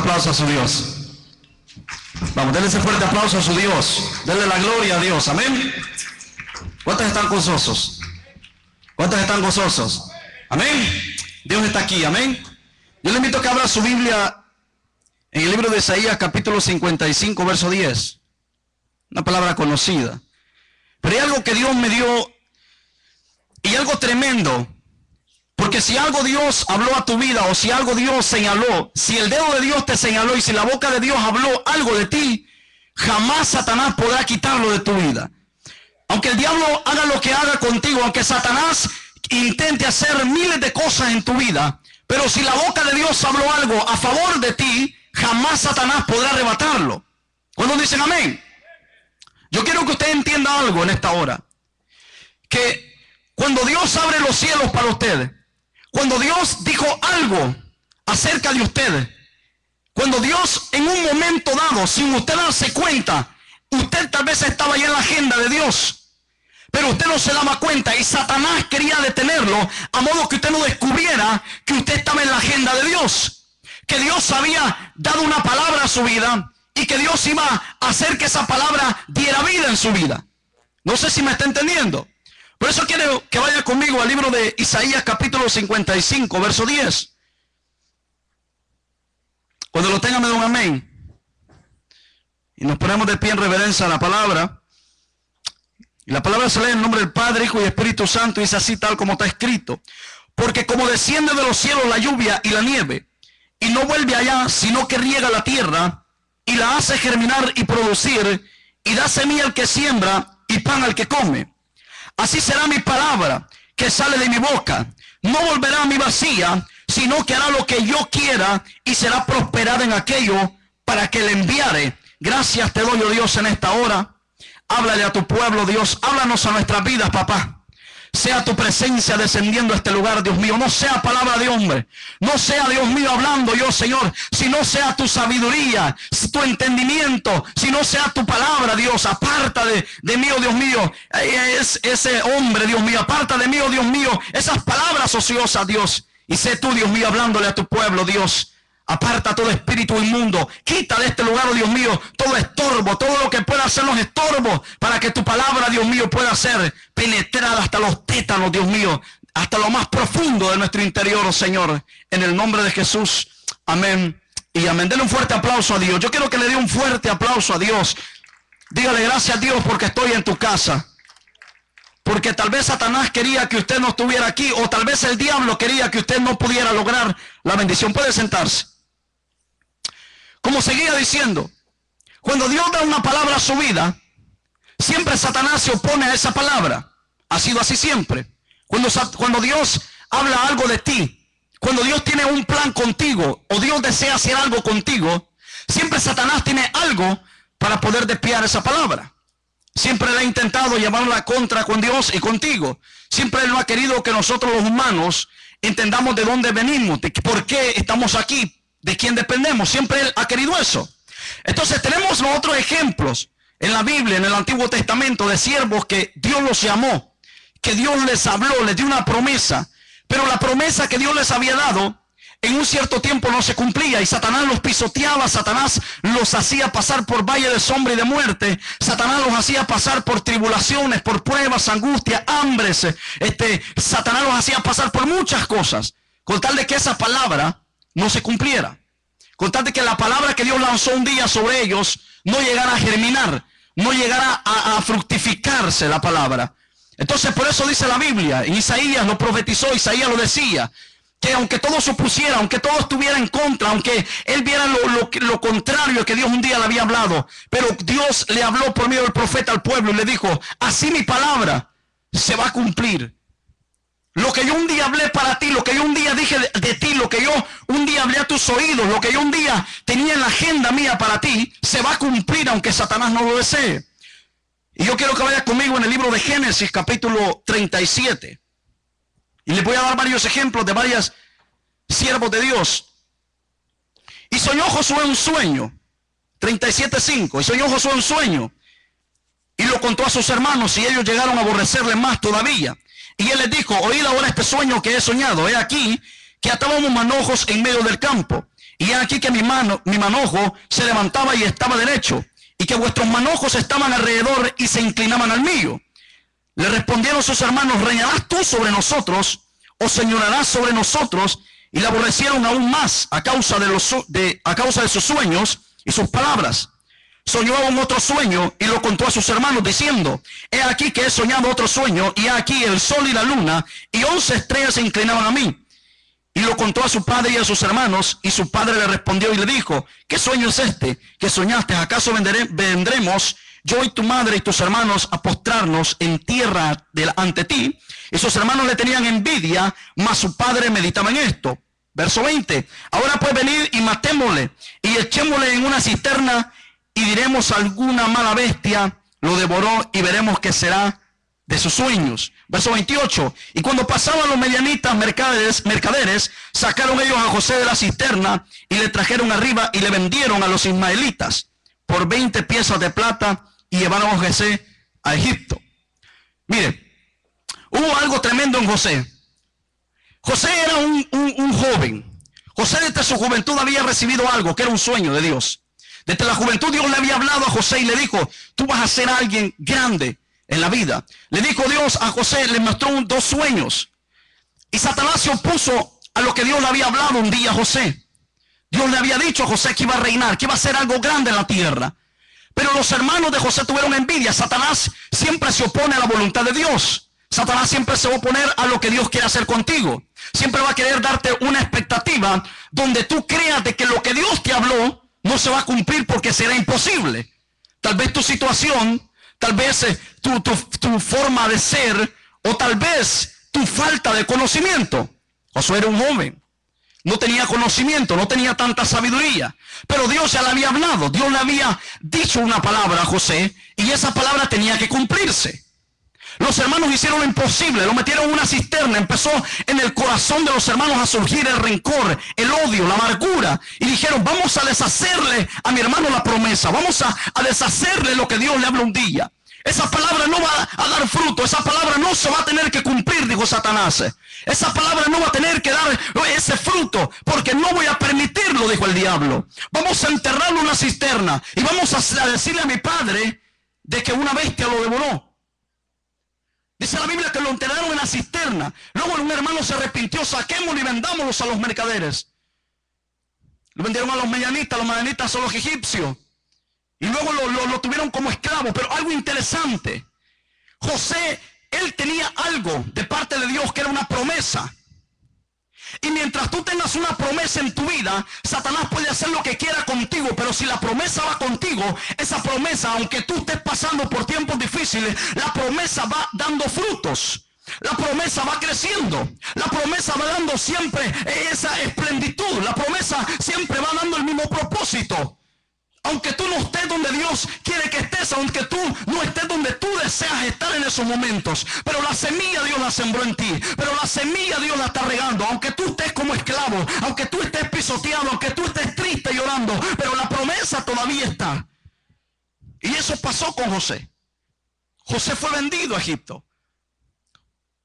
aplauso a su Dios. Vamos, denle ese fuerte aplauso a su Dios. Denle la gloria a Dios. Amén. ¿Cuántos están gozosos? ¿Cuántos están gozosos? Amén. Dios está aquí. Amén. Yo le invito a que abra su Biblia en el libro de Isaías, capítulo 55, verso 10. Una palabra conocida. Pero hay algo que Dios me dio y algo tremendo. Porque si algo Dios habló a tu vida, o si algo Dios señaló, si el dedo de Dios te señaló y si la boca de Dios habló algo de ti, jamás Satanás podrá quitarlo de tu vida. Aunque el diablo haga lo que haga contigo, aunque Satanás intente hacer miles de cosas en tu vida, pero si la boca de Dios habló algo a favor de ti, jamás Satanás podrá arrebatarlo. ¿Cuándo dicen amén? Yo quiero que usted entienda algo en esta hora. Que cuando Dios abre los cielos para ustedes, cuando Dios dijo algo acerca de ustedes, cuando Dios en un momento dado, sin usted darse cuenta, usted tal vez estaba ya en la agenda de Dios, pero usted no se daba cuenta y Satanás quería detenerlo a modo que usted no descubriera que usted estaba en la agenda de Dios, que Dios había dado una palabra a su vida y que Dios iba a hacer que esa palabra diera vida en su vida. No sé si me está entendiendo. Por eso quiero que vaya conmigo al libro de Isaías capítulo 55, verso 10. Cuando lo tenga me da un amén. Y nos ponemos de pie en reverencia a la palabra. Y la palabra se lee en nombre del Padre, Hijo y Espíritu Santo. Y es así tal como está escrito. Porque como desciende de los cielos la lluvia y la nieve, y no vuelve allá, sino que riega la tierra, y la hace germinar y producir, y da semilla al que siembra, y pan al que come. Así será mi palabra que sale de mi boca. No volverá a mi vacía, sino que hará lo que yo quiera y será prosperada en aquello para que le enviare. Gracias te doy, oh Dios, en esta hora. Háblale a tu pueblo, Dios. Háblanos a nuestras vidas, papá. Sea tu presencia descendiendo a este lugar, Dios mío. No sea palabra de hombre. No sea, Dios mío, hablando yo, Señor. Si no sea tu sabiduría, tu entendimiento. Si no sea tu palabra, Dios. Aparta de mí, oh Dios mío. Ese hombre, Dios mío. Aparta de mí, oh Dios mío. Esas palabras ociosas, Dios. Y sé tú, Dios mío, hablándole a tu pueblo, Dios. Aparta todo espíritu inmundo. Quita de este lugar, oh Dios mío, todo estorbo, todo lo que pueda hacer los estorbos, para que tu palabra, Dios mío, pueda ser penetrada hasta los tétanos, Dios mío, hasta lo más profundo de nuestro interior, oh Señor. En el nombre de Jesús. Amén y amén. Denle un fuerte aplauso a Dios. Yo quiero que le dé un fuerte aplauso a Dios. Dígale gracias a Dios porque estoy en tu casa. Porque tal vez Satanás quería que usted no estuviera aquí, o tal vez el diablo quería que usted no pudiera lograr la bendición. Puede sentarse. Como seguía diciendo, cuando Dios da una palabra a su vida, siempre Satanás se opone a esa palabra. Ha sido así siempre. Cuando Dios habla algo de ti, cuando Dios tiene un plan contigo, o Dios desea hacer algo contigo, siempre Satanás tiene algo para poder desviar esa palabra. Siempre él ha intentado llevarla contra con Dios y contigo. Siempre él no ha querido que nosotros los humanos entendamos de dónde venimos, de por qué estamos aquí, de quién dependemos. Siempre él ha querido eso. Entonces tenemos los otros ejemplos en la Biblia, en el Antiguo Testamento, de siervos que Dios los llamó, que Dios les habló, les dio una promesa, pero la promesa que Dios les había dado en un cierto tiempo no se cumplía, y Satanás los pisoteaba. Satanás los hacía pasar por valle de sombra y de muerte. Satanás los hacía pasar por tribulaciones, por pruebas, angustia, hambres. Satanás los hacía pasar por muchas cosas, con tal de que esa palabra no se cumpliera, con tal de que la palabra que Dios lanzó un día sobre ellos no llegara a germinar, no llegara a fructificarse la palabra. Entonces por eso dice la Biblia, en Isaías lo profetizó, Isaías lo decía, que aunque todo se opusiera, aunque todo estuviera en contra, aunque él viera lo contrario que Dios un día le había hablado, pero Dios le habló por medio del profeta al pueblo y le dijo, así mi palabra se va a cumplir. Lo que yo un día hablé para ti, lo que yo un día dije de ti, lo que yo un día hablé a tus oídos, lo que yo un día tenía en la agenda mía para ti, se va a cumplir aunque Satanás no lo desee. Y yo quiero que vayas conmigo en el libro de Génesis capítulo 37. Y les voy a dar varios ejemplos de varios siervos de Dios. Y soñó Josué un sueño, 37:5. Y soñó Josué un sueño y lo contó a sus hermanos, y ellos llegaron a aborrecerle más todavía. Y él les dijo, oíd ahora este sueño que he soñado. He aquí que atábamos manojos en medio del campo, Y aquí que mi manojo se levantaba y estaba derecho, y que vuestros manojos estaban alrededor y se inclinaban al mío. Le respondieron sus hermanos: ¿reinarás tú sobre nosotros, o señorarás sobre nosotros? Y le aborrecieron aún más a causa de sus sueños y sus palabras. Soñó aún otro sueño y lo contó a sus hermanos, diciendo: he aquí que he soñado otro sueño, y he aquí el sol y la luna y 11 estrellas se inclinaban a mí. Y lo contó a su padre y a sus hermanos, y su padre le respondió y le dijo: ¿qué sueño es este que soñaste? ¿Acaso vendremos yo y tu madre y tus hermanos a postrarnos en tierra ante ti? Y sus hermanos le tenían envidia, mas su padre meditaba en esto. Verso 20. Ahora pues venid y matémosle, y echémosle en una cisterna, y diremos: alguna mala bestia lo devoró, y veremos qué será de sus sueños. Verso 28. Y cuando pasaban los medianitas mercaderes, sacaron ellos a José de la cisterna, y le trajeron arriba, y le vendieron a los ismaelitas por 20 piezas de plata, y llevaron a José a Egipto. Mire, hubo algo tremendo en José. José era un joven. José desde su juventud había recibido algo, que era un sueño de Dios. Desde la juventud Dios le había hablado a José y le dijo: tú vas a ser alguien grande en la vida. Le dijo Dios a José, le mostró 2 sueños. Y Satanás se opuso a lo que Dios le había hablado un día a José. Dios le había dicho a José que iba a reinar, que iba a hacer algo grande en la tierra. Pero los hermanos de José tuvieron envidia. Satanás siempre se opone a la voluntad de Dios. Satanás siempre se va a oponer a lo que Dios quiere hacer contigo. Siempre va a querer darte una expectativa donde tú creas de que lo que Dios te habló no se va a cumplir porque será imposible. Tal vez tu situación, tal vez tu forma de ser, o tal vez tu falta de conocimiento. Josué era un joven, no tenía conocimiento, no tenía tanta sabiduría, pero Dios ya le había hablado. Dios le había dicho una palabra a José, y esa palabra tenía que cumplirse. Los hermanos hicieron lo imposible, lo metieron en una cisterna. Empezó en el corazón de los hermanos a surgir el rencor, el odio, la amargura, y dijeron: vamos a deshacerle a mi hermano la promesa, vamos a deshacerle lo que Dios le habló un día. Esa palabra no va a dar fruto, esa palabra no se va a tener que cumplir, dijo Satanás. Esa palabra no va a tener que dar ese fruto, porque no voy a permitirlo, dijo el diablo. Vamos a enterrarlo en una cisterna, y vamos a decirle a mi padre de que una bestia lo devoró. Dice la Biblia que lo enterraron en la cisterna. Luego un hermano se arrepintió: saquémoslo y vendámoslos a los mercaderes. Lo vendieron a los medianitas son los egipcios. Y luego lo tuvieron como esclavo. Pero algo interesante: José, él tenía algo de parte de Dios que era una promesa. Y mientras tú tengas una promesa en tu vida, Satanás puede hacer lo que quiera contigo, pero si la promesa va contigo, esa promesa, aunque tú estés pasando por tiempos difíciles, la promesa va dando frutos. La promesa va creciendo. La promesa va dando siempre esa esplenditud. La promesa siempre va dando el mismo propósito. Aunque tú no estés donde Dios quiere que estés, aunque tú no estés donde tú deseas estar en esos momentos, pero la semilla Dios la sembró en ti, pero la semilla Dios la está regando. Aunque tú estés como esclavo, aunque tú estés pisoteado, aunque tú estés triste llorando, pero la promesa todavía está. Y eso pasó con José. José fue vendido a Egipto.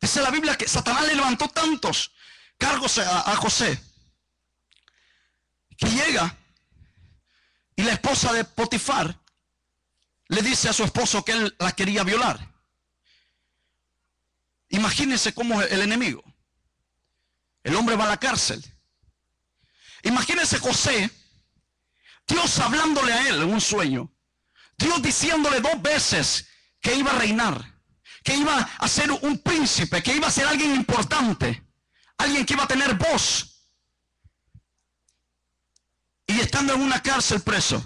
Dice la Biblia que Satanás le levantó tantos cargos a José, que llega y la esposa de Potifar le dice a su esposo que él la quería violar. Imagínense cómo el enemigo. El hombre va a la cárcel. Imagínense José, Dios hablándole a él en un sueño. Dios diciéndole 2 veces que iba a reinar, que iba a ser un príncipe, que iba a ser alguien importante, alguien que iba a tener voz. Y estando en una cárcel preso.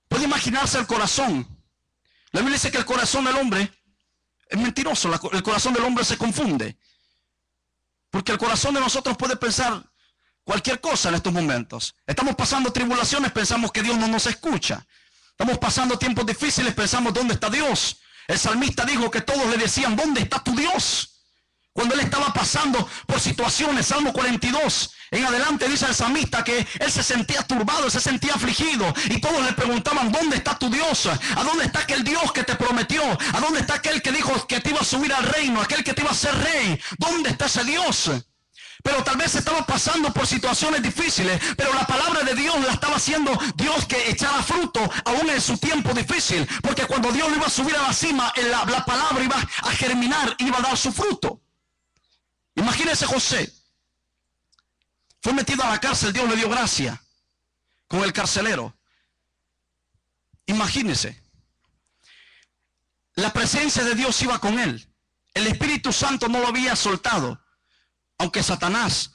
Puede imaginarse el corazón. La Biblia dice que el corazón del hombre es mentiroso. El corazón del hombre se confunde. Porque el corazón de nosotros puede pensar cualquier cosa en estos momentos. Estamos pasando tribulaciones, pensamos que Dios no nos escucha. Estamos pasando tiempos difíciles, pensamos: ¿dónde está Dios? El salmista dijo que todos le decían: ¿dónde está tu Dios? Cuando él estaba pasando por situaciones. Salmo 42 en adelante dice el salmista que él se sentía turbado, se sentía afligido, y todos le preguntaban: ¿dónde está tu Dios? ¿A dónde está aquel Dios que te prometió? ¿A dónde está aquel que dijo que te iba a subir al reino? Aquel que te iba a hacer rey. ¿Dónde está ese Dios? Pero tal vez estaba pasando por situaciones difíciles, pero la palabra de Dios la estaba haciendo Dios que echara fruto aún en su tiempo difícil. Porque cuando Dios lo iba a subir a la cima, la palabra iba a germinar, iba a dar su fruto. Imagínese José. Fue metido a la cárcel, Dios le dio gracia con el carcelero. Imagínese. La presencia de Dios iba con él. El Espíritu Santo no lo había soltado. Aunque Satanás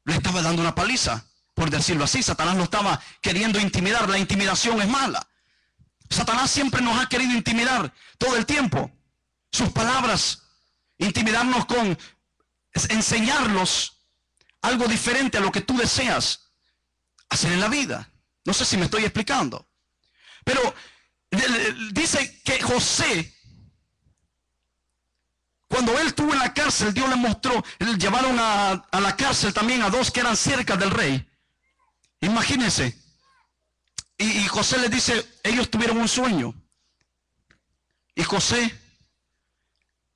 le estaba dando una paliza, por decirlo así. Satanás lo estaba queriendo intimidar. La intimidación es mala. Satanás siempre nos ha querido intimidar todo el tiempo. Sus palabras, intimidarnos con enseñarnos algo diferente a lo que tú deseas hacer en la vida. No sé si me estoy explicando. Pero dice que José, cuando él estuvo en la cárcel, Dios le mostró, llevaron a la cárcel también a dos que eran cerca del rey. Imagínense. Y José les dice, ellos tuvieron un sueño. Y José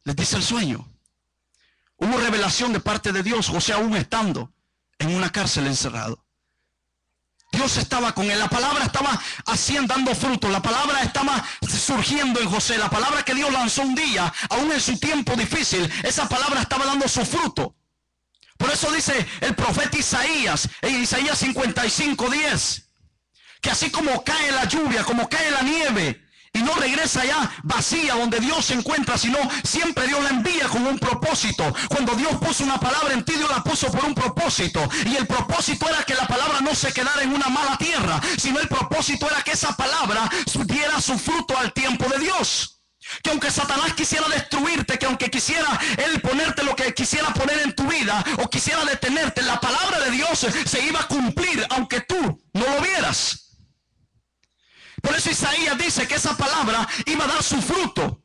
les dice el sueño. Hubo revelación de parte de Dios, José aún estando en una cárcel encerrado. Dios estaba con él, la palabra estaba dando fruto, la palabra estaba surgiendo en José, la palabra que Dios lanzó un día, aún en su tiempo difícil, esa palabra estaba dando su fruto. Por eso dice el profeta Isaías, en Isaías 55:10, que así como cae la lluvia, como cae la nieve, y no regresa ya vacía donde Dios se encuentra, sino siempre Dios la envía con un propósito. Cuando Dios puso una palabra en ti, Dios la puso por un propósito. Y el propósito era que la palabra no se quedara en una mala tierra, sino el propósito era que esa palabra diera su fruto al tiempo de Dios. Que aunque Satanás quisiera destruirte, que aunque quisiera él ponerte lo que quisiera poner en tu vida, o quisiera detenerte, la palabra de Dios se iba a cumplir, aunque tú no lo vieras. Por eso Isaías dice que esa palabra iba a dar su fruto.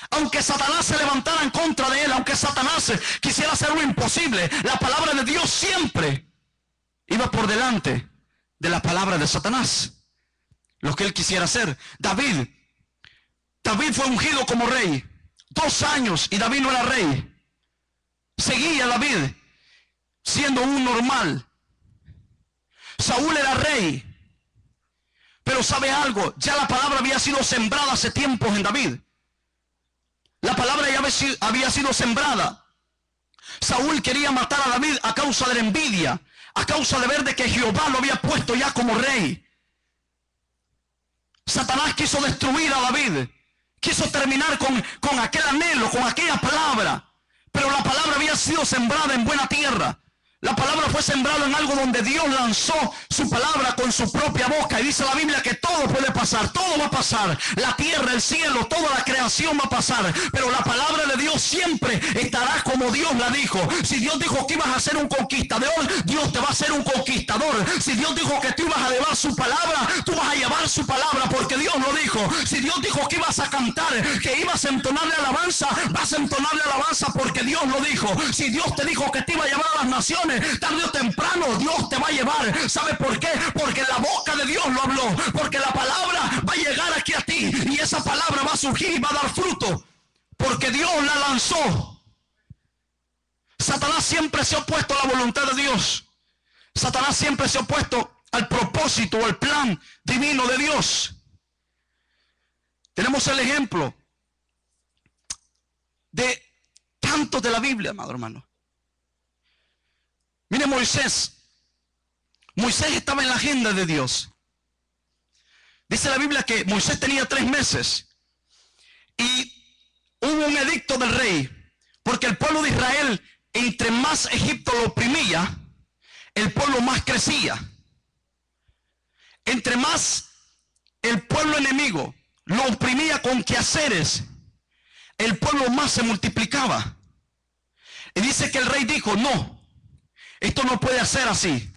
Aunque Satanás se levantara en contra de él, aunque Satanás quisiera hacer lo imposible, la palabra de Dios siempre iba por delante de la palabra de Satanás. Lo que él quisiera hacer. David fue ungido como rey. 2 años y David no era rey. Seguía David siendo un normal. Saúl era rey. Pero ¿sabe algo? Ya la palabra había sido sembrada hace tiempos en David. La palabra ya había sido sembrada. Saúl quería matar a David a causa de la envidia, a causa de ver de que Jehová lo había puesto ya como rey. Satanás quiso destruir a David. Quiso terminar con aquel anhelo, con aquella palabra. Pero la palabra había sido sembrada en buena tierra. La palabra fue sembrada en algo donde Dios lanzó su palabra con su propia boca. Y dice la Biblia que todo puede pasar, todo va a pasar. La tierra, el cielo, toda la creación va a pasar. Pero la palabra de Dios siempre estará como Dios la dijo. Si Dios dijo que ibas a ser un conquistador, Dios te va a hacer un conquistador. Si Dios dijo que tú ibas a llevar su palabra, tú vas a llevar su palabra porque Dios lo dijo. Si Dios dijo que ibas a cantar, que ibas a entonarle alabanza, vas a entonarle alabanza porque Dios lo dijo. Si Dios te dijo que te iba a llevar a las naciones, tarde o temprano Dios te va a llevar. ¿Sabe por qué? Porque la boca de Dios lo habló. Porque la palabra va a llegar aquí a ti y esa palabra va a surgir y va a dar fruto. Porque Dios la lanzó. Satanás siempre se ha opuesto a la voluntad de Dios. Satanás siempre se ha opuesto al propósito o al plan divino de Dios. Tenemos el ejemplo de tantos de la Biblia, amado hermano. Mire Moisés. Moisés estaba en la agenda de Dios. Dice la Biblia que Moisés tenía 3 meses. Y hubo un edicto del rey. Porque el pueblo de Israel, entre más Egipto lo oprimía, el pueblo más crecía. Entre más el pueblo enemigo lo oprimía con quehaceres, el pueblo más se multiplicaba. Y dice que el rey dijo, no. Esto no puede ser así.